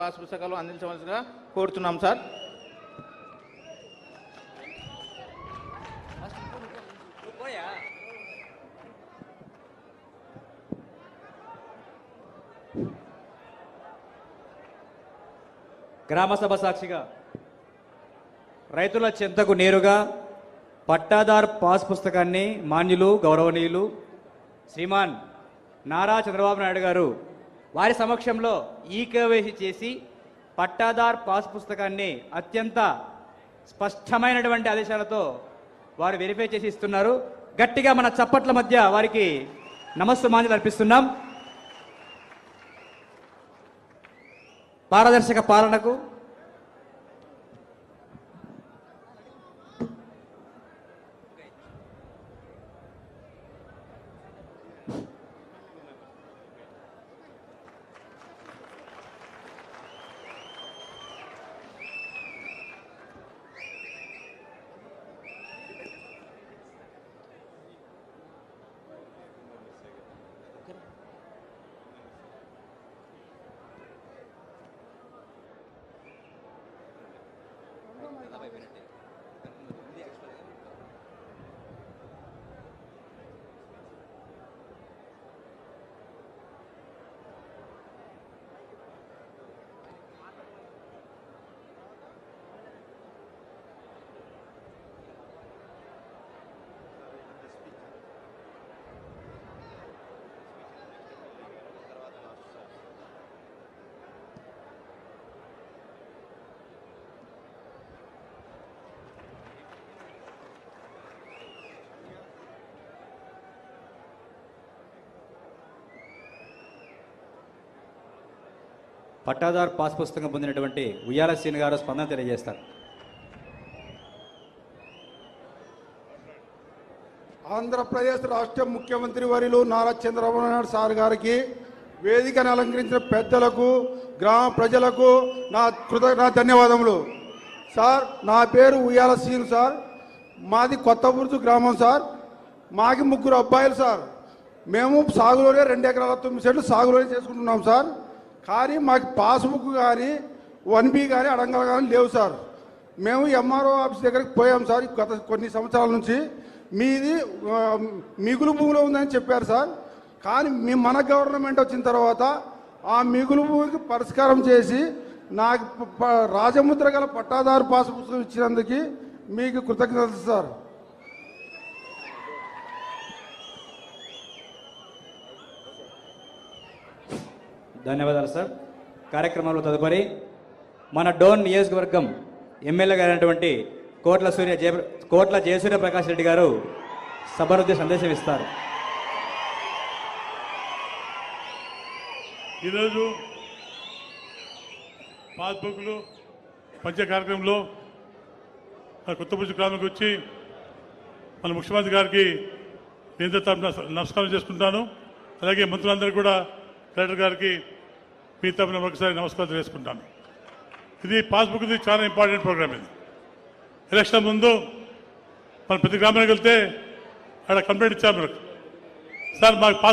Pass పుస్తకాలు అందించవలసిగా కోరుతున్నాం sir. Gram sabha సాక్షిగా రైతుల చెంతకు నేరుగా పట్టాదార్ పాస్ పుస్తకాన్ని మాన్యులు గౌరవనీయులు శ్రీమాన్ నారా చంద్రబాబు నాయుడు గారు వారి సమక్షంలో ఈకేవైసీ చేసి పట్టాదార్ పాస్ పుస్తకాన్ని అత్యంత స్పష్టమైనటువంటి ఆదేశాలతో వారు వెరిఫై చేసి ఇస్తున్నారు. గట్టిగా మన చప్పట్ల మధ్య వారికి నమస్సుమాంజలు అర్పిస్తున్నాం. పారదర్శక పాలనకు పట్టాదార్ పాస్ పుస్తకం పొందినటువంటి ఉయ్యాల శ్రీని గారు స్పందన తెలియజేస్తారు. ఆంధ్రప్రదేశ్ రాష్ట్ర ముఖ్యమంత్రి వర్యులు నారా చంద్రబాబు నాయుడు సార్ గారికి, వేదికను అలంకరించిన పెద్దలకు, గ్రామ ప్రజలకు నా ధన్యవాదములు. సార్, నా పేరు ఉయ్యాల శ్రీను సార్. మాది కొత్తబుర్జు గ్రామం సార్. మాకి 3 అబ్బాయిలు సార్. మేము సాగులోనే 2 ఎకరాల 9 సెంట్లు సాగులోనే చేసుకుంటున్నాం సార్. కానీ మాకు పాస్బుక్ కానీ 1B కానీ అడంగలు కానీ లేవు సార్. మేము ఎంఆర్ఓ ఆఫీస్ దగ్గరికి పోయాం సార్. గత కొన్ని సంవత్సరాల నుంచి మీది మిగులు భూమిలో ఉందని చెప్పారు సార్. కానీ మన గవర్నమెంట్ వచ్చిన తర్వాత ఆ మిగులు భూమికి పరిష్కారం చేసి నాకు రాజముద్ర గల పట్టాదారు పాస్ పుస్తకం ఇచ్చినందుకు మీకు కృతజ్ఞతలు సార్. ధన్యవాదాలు సార్. కార్యక్రమంలో తదుపరి మన డోన్ నియోజకవర్గం ఎమ్మెల్యే గారైనటువంటి కోట్ల జయసూర్య ప్రకాష్ రెడ్డి గారు సభనుద్దేశ సందేశం ఇస్తారు. ఈరోజు పాస్బుక్లు పంచే కార్యక్రమంలో మన కొత్తబుజ్జు గ్రామానికి వచ్చి మన ముఖ్యమంత్రి గారికి నేను తరఫున నమస్కారం చేసుకుంటాను. అలాగే మంత్రులందరూ కూడా కలెక్టర్ గారికి మీ తరఫున ఒకసారి నమస్కారం చేసుకుంటాను. ఇది పాస్బుక్ చాలా ఇంపార్టెంట్ ప్రోగ్రామ్. ఇది ఎలక్షన్ ముందు మనం ప్రతి గ్రామానికి వెళ్తే అక్కడ కంప్లైంట్ ఇచ్చారు మనకు, సార్ మాకు పాస్